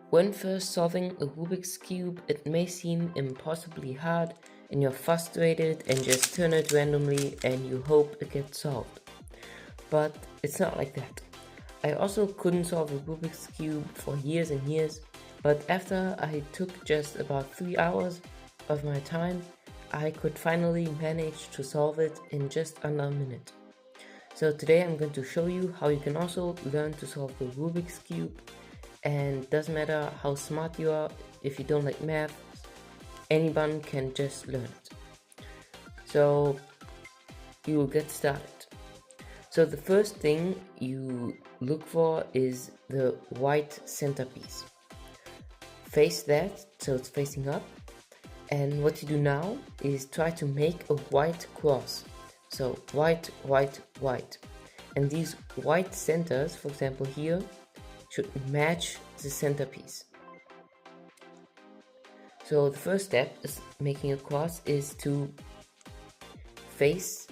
When first solving a Rubik's Cube, it may seem impossibly hard and you're frustrated and just turn it randomly and you hope it gets solved. But it's not like that. I also couldn't solve a Rubik's Cube for years and years, but after I took just about 3 hours of my time, I could finally manage to solve it in just under a minute. So today I'm going to show you how you can also learn to solve the Rubik's Cube, and doesn't matter how smart you are, if you don't like math, anyone can just learn it. So you will get started. So the first thing you look for is the white centerpiece. Face that so it's facing up, and what you do now is try to make a white cross. So white, white, white, and these white centers, for example here, should match the centerpiece. So the first step is making a cross is to face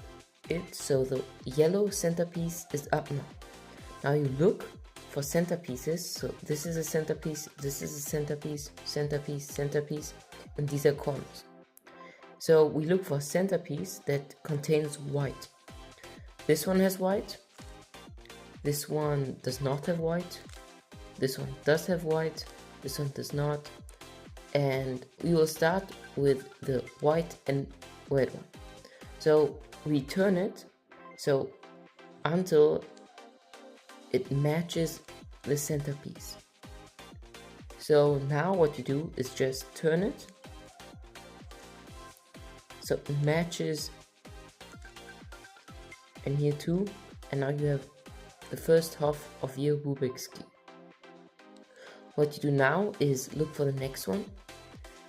it so the yellow centerpiece is up now. Now you look for centerpieces, so this is a centerpiece, this is a centerpiece, centerpiece, centerpiece, and these are corners. So we look for a centerpiece that contains white. This one has white, this one does not have white, this one does have white, this one does not, and we will start with the white and red one. So we turn it so until it matches the centerpiece. So now what you do is just turn it so it matches, and here too, and now you have the first half of your Rubik's Cube. What you do now is look for the next one.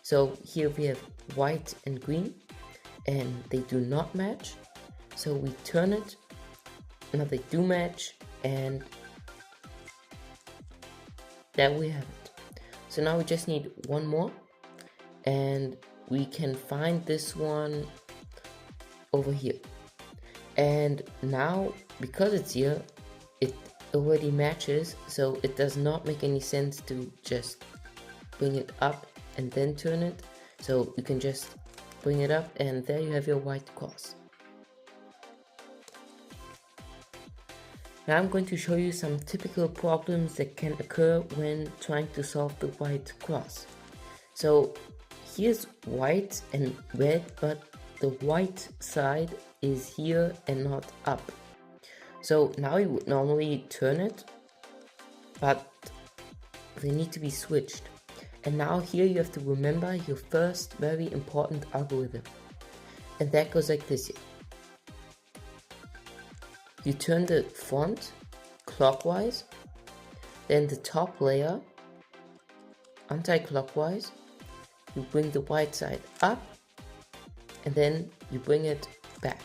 So here we have white and green, and they do not match. So we turn it, now they do match, and there we have it. So now we just need one more, and we can find this one over here. And now, because it's here, it already matches, so it does not make any sense to just bring it up and then turn it. So you can just bring it up, and there you have your white cross. Now I'm going to show you some typical problems that can occur when trying to solve the white cross. So here's white and red, but the white side is here and not up. So now you would normally turn it, but they need to be switched. And now here you have to remember your first very important algorithm. And that goes like this here. You turn the font clockwise, then the top layer anti-clockwise, you bring the white side up, and then you bring it back.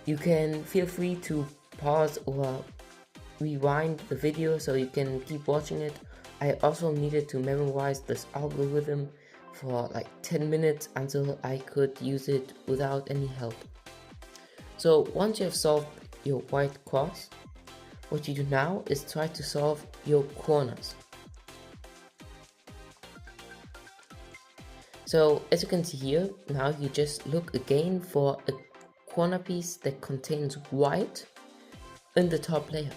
You can feel free to pause or rewind the video so you can keep watching it. I also needed to memorize this algorithm for like 10 minutes until I could use it without any help. So once you have solved your white cross, what you do now is try to solve your corners. So as you can see here, now you just look again for a corner piece that contains white in the top layer.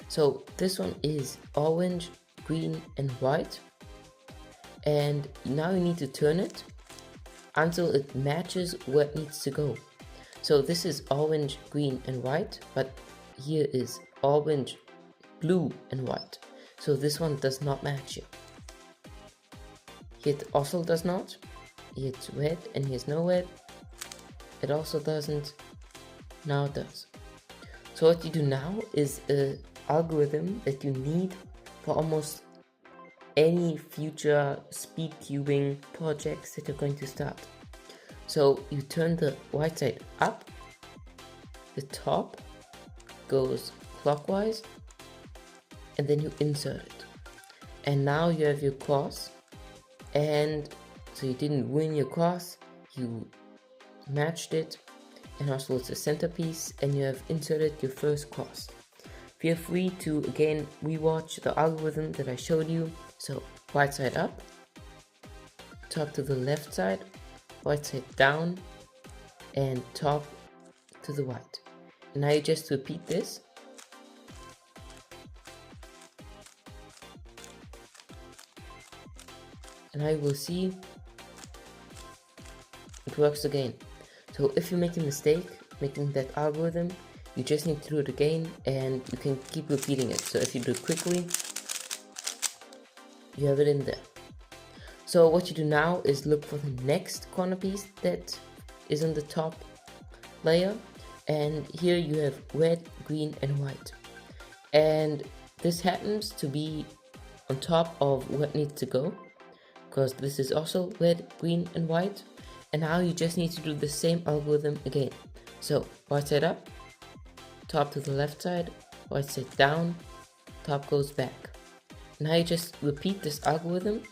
So this one is orange, green and white, and now you need to turn it until it matches where it needs to go. So this is orange, green and white, but here is orange, blue and white. So this one does not match here. It also does not. It's red and here's no red. It also doesn't. Now it does. So what you do now is an algorithm that you need for almost any future speed cubing projects that you're going to start. So you turn the white side up, the top goes clockwise, and then you insert it. And now you have your cross, and so you didn't win your cross, you matched it, and also it's a centerpiece, and you have inserted your first cross. feel free to again rewatch the algorithm that I showed you. So right side up, top to the left side, right side down, and top to the right. And now you just repeat this. And I will see it works again. So if you make a mistake making that algorithm, you just need to do it again and you can keep repeating it. So if you do it quickly, you have it in there. So what you do now is look for the next corner piece that is on the top layer, and here you have red, green and white, and this happens to be on top of what needs to go, because this is also red, green and white. And now you just need to do the same algorithm again. So right side up, top to the left side, right side down, top goes back. Now you just repeat this algorithm,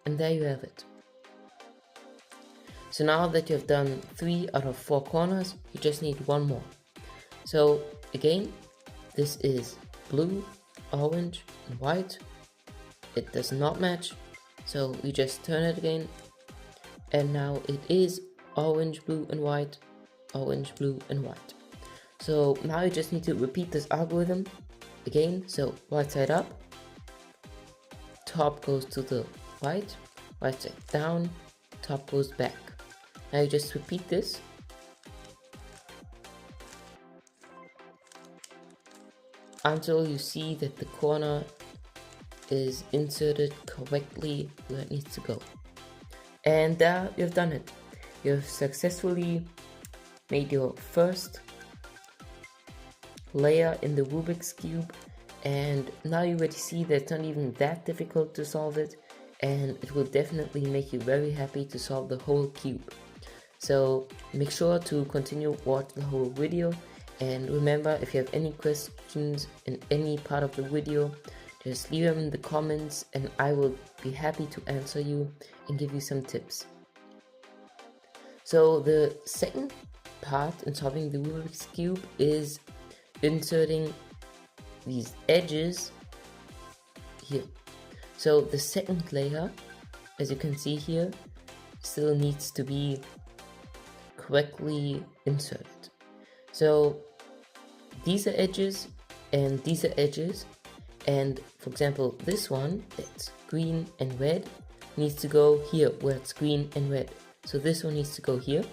and there you have it. So now that you have done 3 out of 4 corners, you just need one more. So again, this is blue, orange and white. It does not match, so we just turn it again, and now it is orange, blue and white, orange, blue and white. So now you just need to repeat this algorithm again. So right side up, top goes to the right, right side down, top goes back. Now you just repeat this. Until you see that the corner is inserted correctly where it needs to go. And there you've done it. You've successfully made your first layer in the Rubik's Cube, and now you already see that it's not even that difficult to solve it, and it will definitely make you very happy to solve the whole cube. So make sure to continue watch the whole video, and remember, if you have any questions in any part of the video, just leave them in the comments and I will be happy to answer you and give you some tips. So the second part in solving the Rubik's Cube is inserting these edges here. So the second layer, as you can see here, still needs to be correctly inserted. So these are edges and these are edges. And for example, this one that's green and red needs to go here where it's green and red. So this one needs to go here.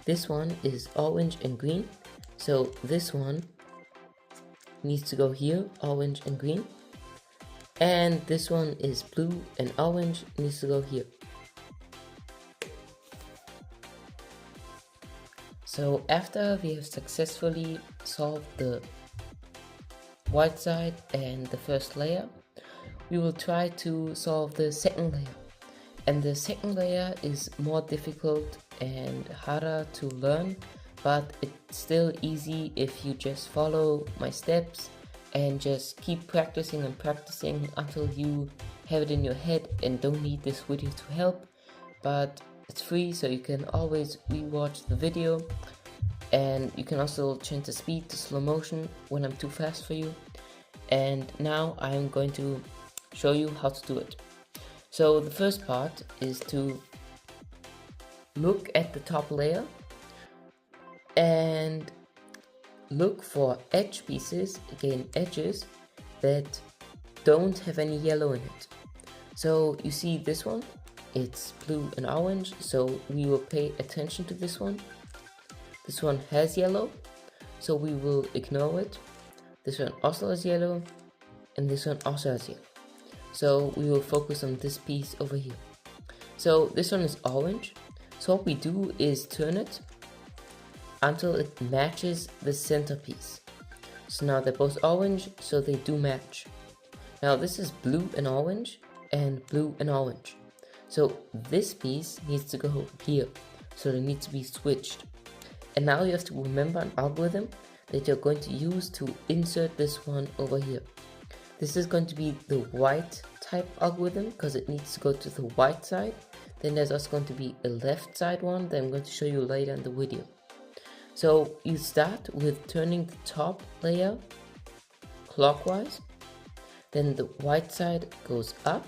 This one is orange and green. So this one needs to go here, orange and green. And this one is blue and orange, needs to go here. So after we have successfully solved the white side and the first layer, we will try to solve the second layer. And the second layer is more difficult and harder to learn, but it's still easy if you just follow my steps and just keep practicing and practicing until you have it in your head and don't need this video to help. But it's free, so you can always rewatch the video. And you can also change the speed to slow motion when I'm too fast for you. And now I'm going to show you how to do it. So the first part is to look at the top layer and look for edge pieces, again edges, that don't have any yellow in it. So you see this one, it's blue and orange, so we will pay attention to this one. This one has yellow, so we will ignore it. This one also has yellow, and this one also has yellow. So we will focus on this piece over here. So this one is orange, so what we do is turn it until it matches the center piece. So now they're both orange, so they do match. Now this is blue and orange, and blue and orange. So this piece needs to go here, so they need to be switched. And now you have to remember an algorithm that you're going to use to insert this one over here. This is going to be the white type algorithm because it needs to go to the white side. Then there's also going to be a left side one that I'm going to show you later in the video. So you start with turning the top layer clockwise, then the white side goes up,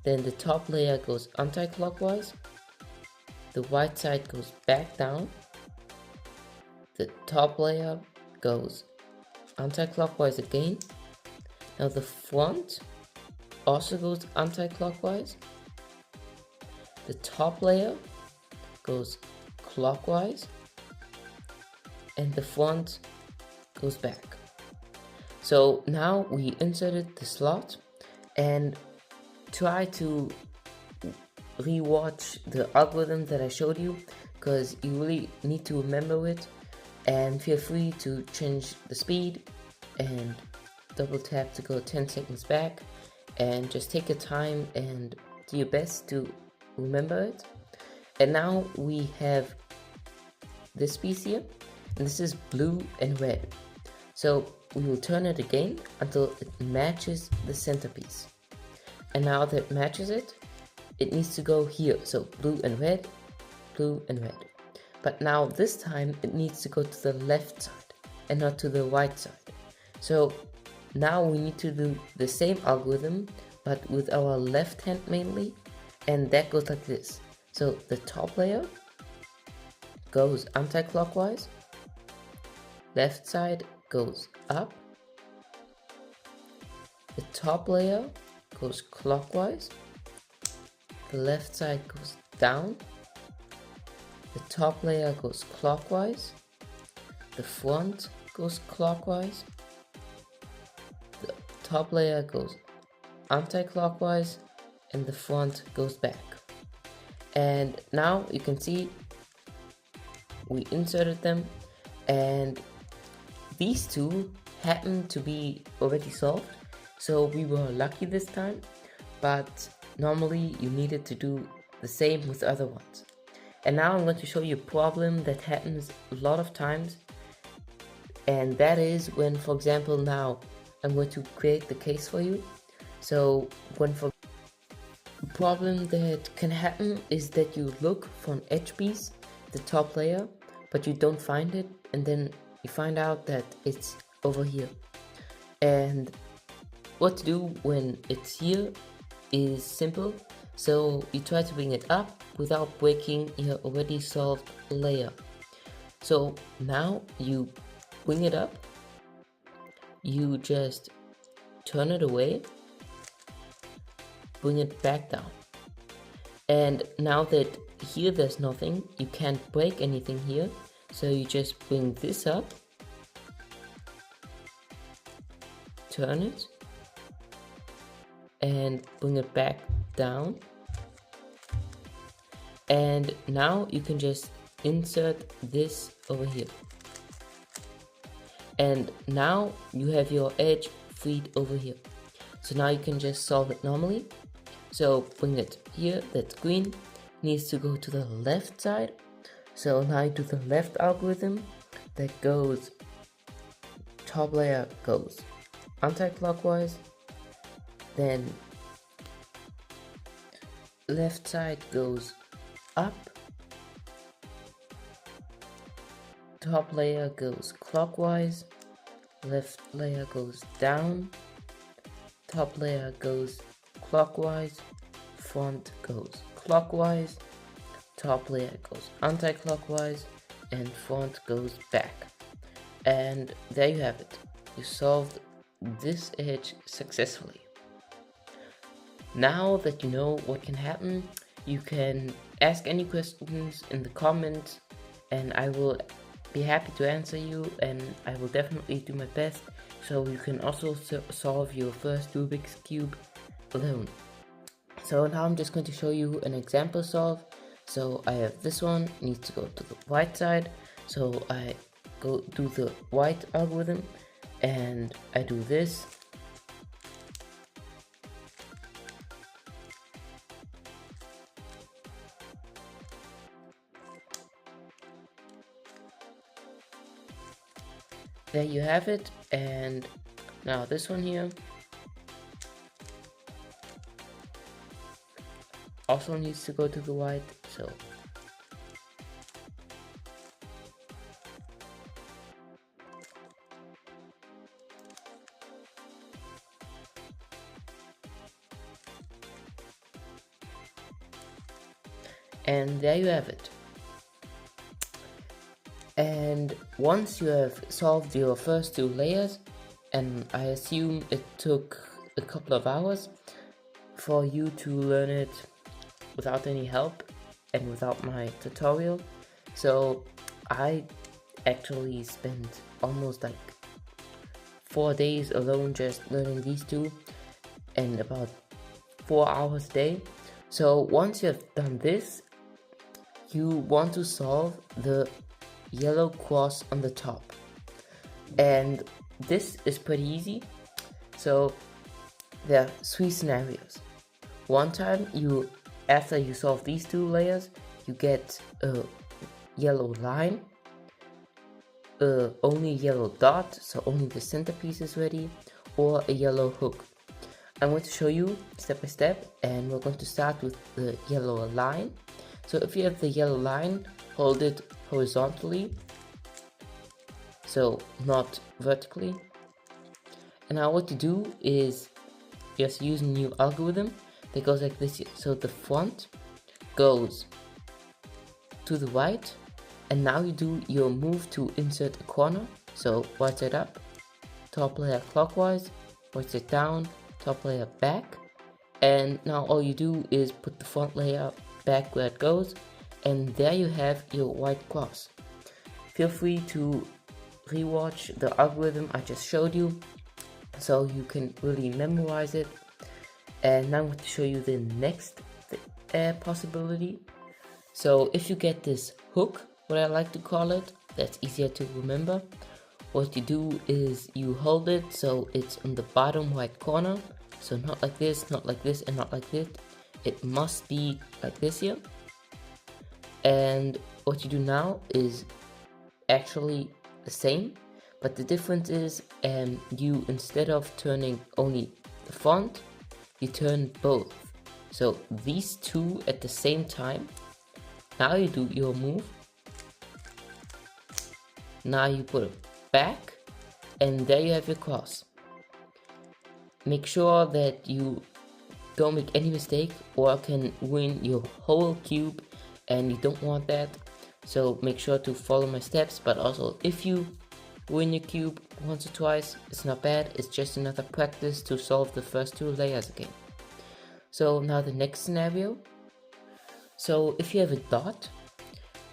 then the top layer goes anti-clockwise, the white side goes back down, the top layer goes anti-clockwise again. Now the front also goes anti-clockwise, the top layer goes clockwise, and the front goes back. So now we inserted the slot, and try to rewatch the algorithm that I showed you, because you really need to remember it, and feel free to change the speed and double tap to go 10 seconds back, and just take your time and do your best to remember it. And now we have this piece here, and this is blue and red. So we will turn it again until it matches the centerpiece. And now that it matches it, it needs to go here. So blue and red, blue and red. But now this time it needs to go to the left side and not to the right side. So now we need to do the same algorithm, but with our left hand mainly, and that goes like this. So the top layer goes anti-clockwise, left side goes up, the top layer goes clockwise, the left side goes down, the top layer goes clockwise, the front goes clockwise, the top layer goes anti-clockwise, and the front goes back. And now you can see we inserted them, and these two happen to be already solved, so we were lucky this time, but normally you needed to do the same with other ones. And now I'm going to show you a problem that happens a lot of times, and that is when, for example, now I'm going to create the case for you. So when for problem that can happen is that you look for an edge piece, the top layer, but you don't find it, and then you find out that it's over here. And what to do when it's here is simple. So you try to bring it up without breaking your already solved layer. So now you bring it up, you just turn it away, bring it back down. And now that here there's nothing, you can't break anything here, so you just bring this up, turn it, and bring it back down. And now you can just insert this over here. And now you have your edge freed over here. So now you can just solve it normally. So bring it here, that's green, needs to go to the left side. So now you do the left algorithm that goes, top layer goes anti-clockwise, then left side goes up, top layer goes clockwise, left layer goes down, top layer goes clockwise, front goes clockwise, top layer goes anti-clockwise, and front goes back. And there you have it. You solved this edge successfully. Now that you know what can happen, you can ask any questions in the comments, and I will be happy to answer you, and I will definitely do my best so you can also solve your first Rubik's Cube alone. So now I'm just going to show you an example solve. So I have this one, needs to go to the right side, so I go do the white algorithm, and I do this. There you have it. And now this one here also needs to go to the white, so And there you have it. And once you have solved your first 2 layers, and I assume it took a couple of hours for you to learn it without any help and without my tutorial, so I actually spent almost like 4 days alone just learning these 2 and about 4 hours a day. So once you have done this, you want to solve the yellow cross on the top, and this is pretty easy. So there are 3 scenarios. One time, after you solve these 2 layers, you get a yellow line, only yellow dot, so only the centerpiece is ready, or a yellow hook. I'm going to show you step by step, and we're going to start with the yellow line. So if you have the yellow line, hold it horizontally, so not vertically. And now what to do is just use a new algorithm that goes like this. So the front goes to the right, and now you do your move to insert a corner. So right side up, top layer clockwise, right side down, top layer back, and now all you do is put the front layer back where it goes, and there you have your white cross. Feel free to rewatch the algorithm I just showed you so you can really memorize it. And now I'm going to show you the next possibility. So if you get this hook, what I like to call it, that's easier to remember, what you do is you hold it so it's on the bottom right corner, so not like this, not like this, and not like this. It must be like this here. And what you do now is actually the same, but the difference is you, instead of turning only the front, you turn both. So these 2 at the same time. Now you do your move. Now you put it back, and there you have your cross. Make sure that you don't make any mistake or can ruin your whole cube, and you don't want that. So make sure to follow my steps, but also if you ruin your cube once or twice, it's not bad, it's just another practice to solve the first 2 layers again. So now the next scenario. So if you have a dot,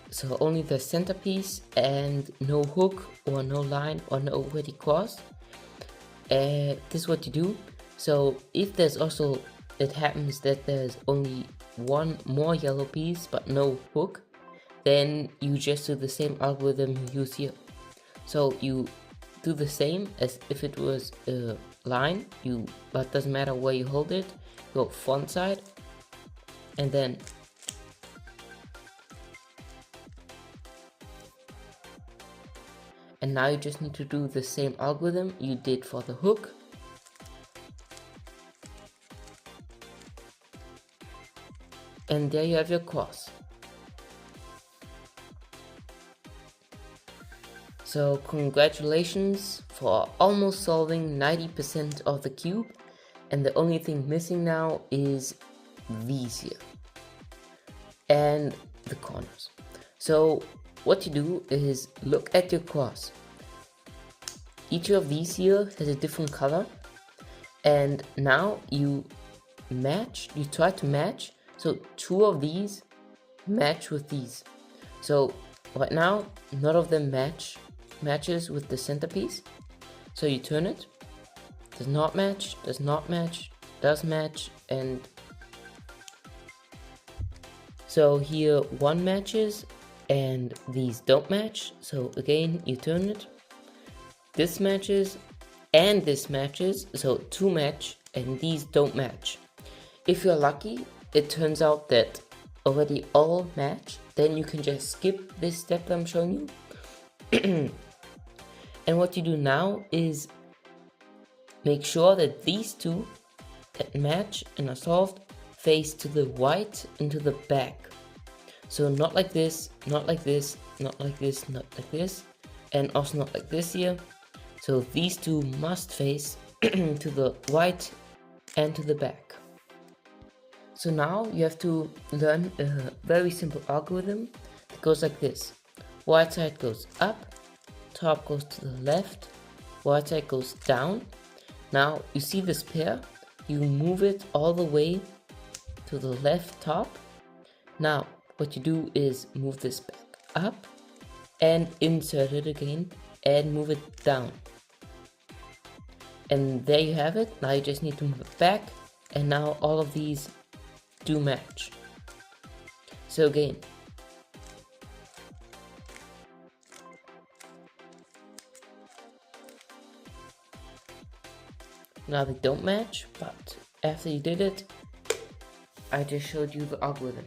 so only the centerpiece and no hook or no line or no ready cross, this is what you do. So if there's also, it happens that there's only one more yellow piece but no hook, then you just do the same algorithm you use here. So you do the same as if it was a line, but doesn't matter where you hold it, go front side, and then now you just need to do the same algorithm you did for the hook. And there you have your cross. So congratulations for almost solving 90% of the cube, and the only thing missing now is these here and the corners. So what you do is look at your cross. Each of these here has a different color, and now you try to match. So 2 of these match with these. So right now none of them matches with the centerpiece. So you turn it, does not match, does not match, does match, and so here 1 matches and these don't match. So again you turn it, this matches and this matches, so 2 match and these don't match. If you're lucky, it turns out that already all match, then you can just skip this step that I'm showing you. And what you do now is make sure that these 2 that match and are solved face to the right and to the back. So not like this, not like this, not like this, not like this, and also not like this here. So these 2 must face to the right and to the back. So now you have to learn a very simple algorithm that goes like this. Right side goes up, top goes to the left, right side goes down. Now you see this pair, you move it all the way to the left top. Now what you do is move this back up and insert it again and move it down. And there you have it. Now you just need to move it back, and now all of these do match. So again, now they don't match, but after you did it, I just showed you the algorithm.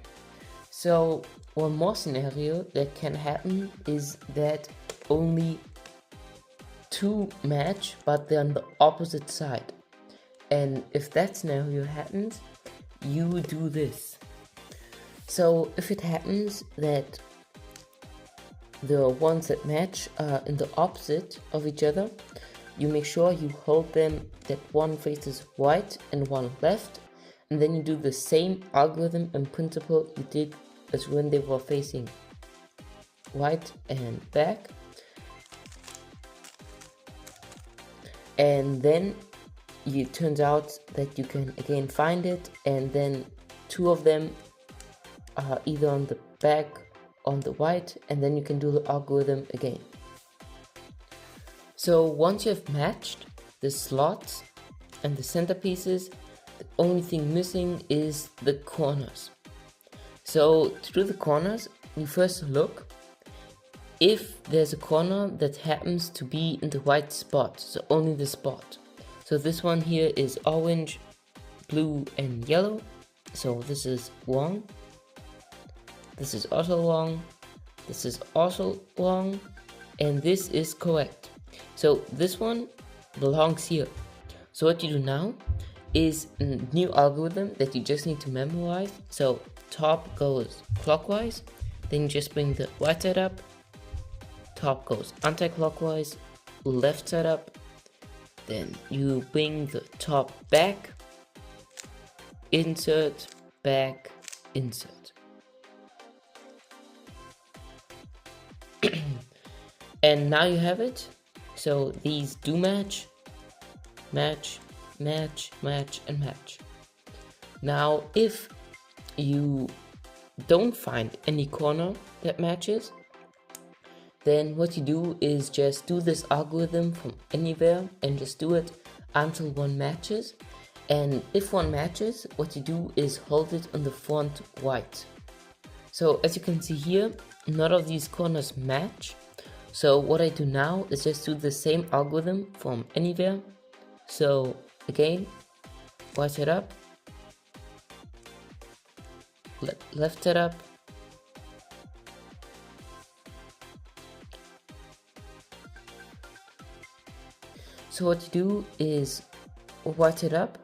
So one more scenario that can happen is that only two match, but they're on the opposite side. And if that scenario happens, you do this. So if it happens that the ones that match are in the opposite of each other, you make sure you hold them that one faces right and one left, and then you do the same algorithm and principle you did as when they were facing right and back. And then it turns out that you can again find it, and then two of them are either on the back or on the right, and then you can do the algorithm again. So once you have matched the slots and the centerpieces, the only thing missing is the corners. So to do the corners, we first look if there's a corner that happens to be in the right spot, so only the spot. So this one here is orange, blue and yellow, so this is wrong. This is also wrong, this is also wrong, and this is correct. So this one belongs here. So what you do now is a new algorithm that you just need to memorize. So top goes clockwise, then you just bring the right side up, top goes anti-clockwise, left side up, then you bring the top back, insert, back, insert. And now you have it. So these do match, match, match, match, and match. Now if you don't find any corner that matches, then what you do is just do this algorithm from anywhere and just do it until one matches. And if one matches, what you do is hold it on the front right. So as you can see here, none of these corners match. So what I do now is just do the same algorithm from anywhere. So again, right side up, left side up, so what you do is right it up,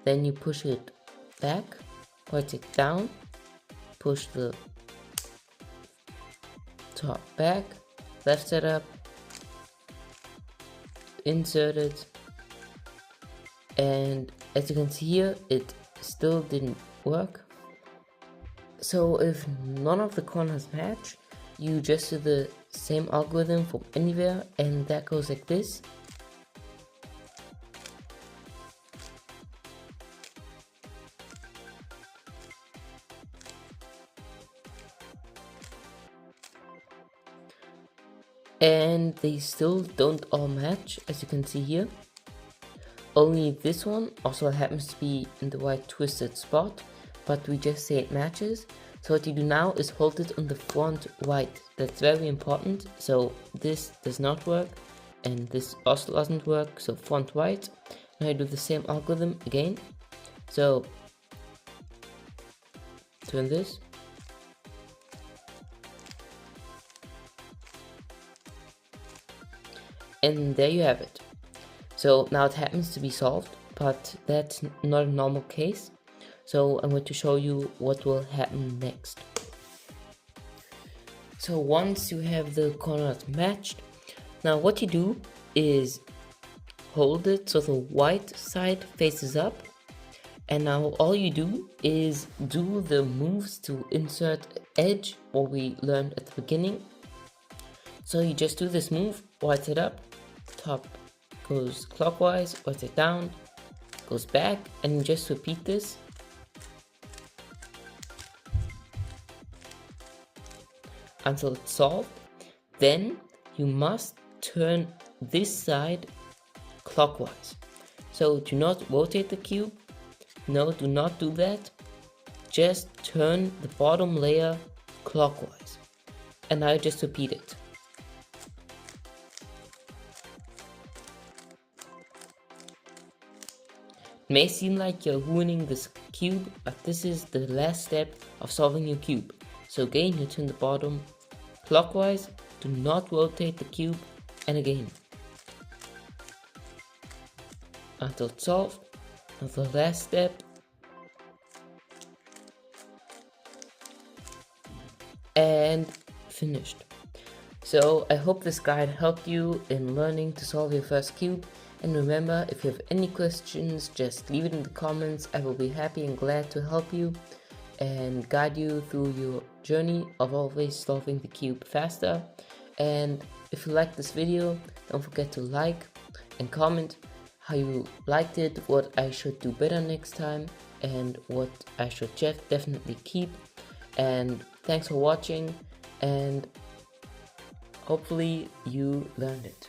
then you push it back, right it down, push the top back, left side up, insert it, and as you can see here, it still didn't work. So if none of the corners match, you just do the same algorithm from anywhere, and that goes like this. And they still don't all match, as you can see here. Only this one also happens to be in the right twisted spot, but we just say it matches. So what you do now is hold it on the front right. That's very important. So this does not work, and this also doesn't work, so front right. Now I do the same algorithm again. So turn this. And there you have it. So now it happens to be solved, but that's not a normal case. So I'm going to show you what will happen next. So once you have the corners matched, now what you do is hold it so the white side faces up, And now all you do is do the moves to insert edge, what we learned at the beginning. So you just do this move, white it up, top goes clockwise, white it down, goes back, and you just repeat this until it's solved. Then you must turn this side clockwise. So do not rotate the cube. No, do not do that. Just turn the bottom layer clockwise. And I just repeat it. It may seem like you're ruining this cube, but this is the last step of solving your cube. So again, you turn the bottom clockwise, do not rotate the cube, and again. Until it's solved. Now the last step. And finished. So I hope this guide helped you in learning to solve your first cube. And remember, if you have any questions, just leave it in the comments. I will be happy and glad to help you and guide you through your journey of always solving the cube faster. And if you liked this video, don't forget to like and comment how you liked it, what I should do better next time, and what I should definitely keep. And thanks for watching, and hopefully you learned it.